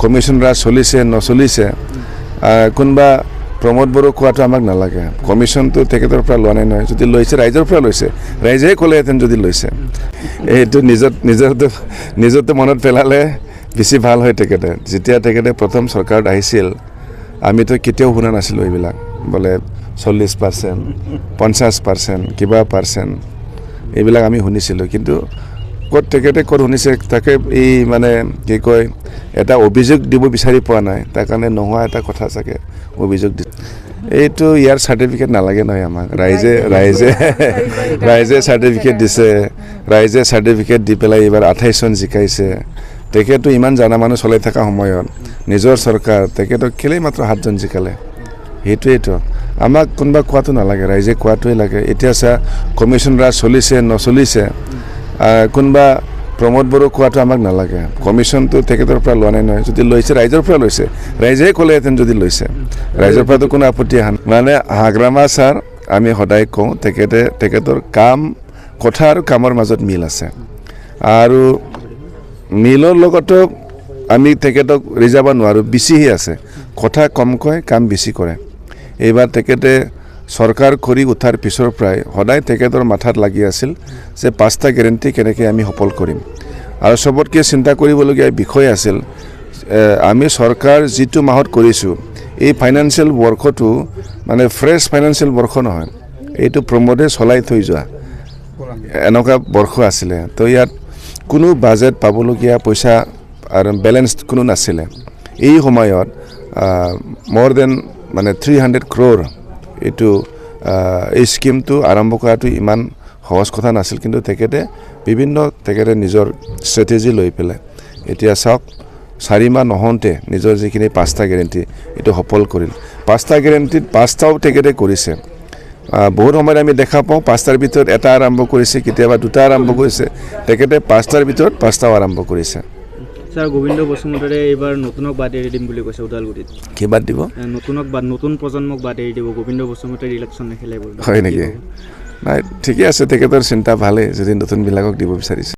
commission ৰাজ চলিছে নচলিছে কোনবা প্ৰমোদ বড়ো কোৱাটো আমাক নালাগে কমিশনটো তেখেতৰ পৰা লোৱা নাই নহয় যদি লৈছে ৰাইজৰ পৰা লৈছে ৰাইজে ক'লেহেঁতেন যদি লৈছে এইটো নিজৰটো মনত পেলালে বেছি ভাল হয় তেখেতে যেতিয়া তেখেতে প্ৰথম চৰকাৰত আহিছিল আমিতো কেতিয়াও শুনা নাছিলোঁ এইবিলাক বোলে 40% 50% কিবা পাৰ্চেণ্ট এইবিলাক আমি শুনিছিলোঁ কিন্তু ক'ত তেখেতে ক'ত শুনিছে তাকে এই মানে কি কয় এটা অভিযোগ দিব বিচাৰি পোৱা নাই তাৰ কাৰণে নোহোৱা এটা কথা চাগে অভিযোগ দি এইটো ইয়াৰ চাৰ্টিফিকেট নালাগে নহয় আমাক ৰাইজে চাৰ্টিফিকেট দিছে ৰাইজে চাৰ্টিফিকেট দি পেলাই এইবাৰ 28 চন জিকাইছে তেখেতো ইমান জানা মানুহ চলাই থকা সময়ত নিজৰ চৰকাৰ তেখেতক কেলেই মাত্ৰ 7 জন জিকালে সেইটোৱেইতো আমাক কোনোবা কোৱাটো নালাগে ৰাইজে কোৱাটোৱে লাগে এতিয়া চা কমিশন ৰাজ চলিছে নচলিছে কোনবা প্ৰমোদ বড়ো কোৱাটো আমাক নালাগে কমিশনটো তেখেতৰ পৰা লোৱা নাই নহয় যদি লৈছে ৰাইজৰ পৰা লৈছে ৰাইজে ক'লেহেঁতেন যদি লৈছে ৰাইজৰ পৰাতো কোনো আপত্তি অহা মানে হাগ্ৰামা ছাৰ আমি সদায় কওঁ তেখেতৰ কাম কথা আৰু কামৰ মাজত মিল আছে আৰু মিলৰ লগতো আমি তেখেতক ৰিজাব নোৱাৰোঁ বেছিহে আছে কথা কম কয় কাম বেছি কৰে এইবাৰ তেখেতে চৰকাৰ কৰি উঠাৰ পিছৰ পৰাই সদায় তেখেতৰ মাথাত লাগি আছিল যে 5টা গেৰেণ্টি কেনেকৈ আমি সফল কৰিম আৰু সবতকৈ চিন্তা কৰিবলগীয়া বিষয় আছিল আমি চৰকাৰ যিটো মাহত কৰিছোঁ এই ফাইনেন্সিয়েল বৰ্ষটো মানে ফ্ৰেছ ফাইনেন্সিয়েল বৰ্ষ নহয় এইটো প্ৰমোদে চলাই থৈ যোৱা এনেকুৱা বৰ্ষ আছিলে তো ইয়াত কোনো বাজেট পাবলগীয়া পইচা আৰু বেলেঞ্চ কোনো নাছিলে এই সময়ত more than মানে 300 crore এইটো এই স্কিমটো আৰম্ভ কৰাটো ইমান সহজ কথা নাছিল কিন্তু তেখেতে নিজৰ ষ্ট্ৰেটেজি লৈ পেলাই এতিয়া চাওক 4 মাহ নহওঁতে নিজৰ যিখিনি 5টা গেৰেণ্টি এইটো সফল কৰিল 5টা গেৰেণ্টিত 5টাও তেখেতে কৰিছে বহুত সময়ত আমি দেখা পাওঁ 5টাৰ ভিতৰত এটা আৰম্ভ কৰিছে কেতিয়াবা 2টা আৰম্ভ কৰিছে তেখেতে 5টাৰ ভিতৰত 5টাও আৰম্ভ কৰিছে স্যাৰ গোবিন্দ বসুমতাৰে এইবাৰ নতুনক বাদ এৰি দিম বুলি কৈছে ওদালগুৰিত কি বাদ দিব নতুন প্ৰজন্মক বাদ এৰি দিব গোবিন্দ বসুমতাৰ ইলেকশ্যন নেখেলিব হয় নেকি নাই ঠিকে আছে তেখেতৰ চিন্তা ভালে যদি নতুনবিলাকক দিব বিচাৰিছে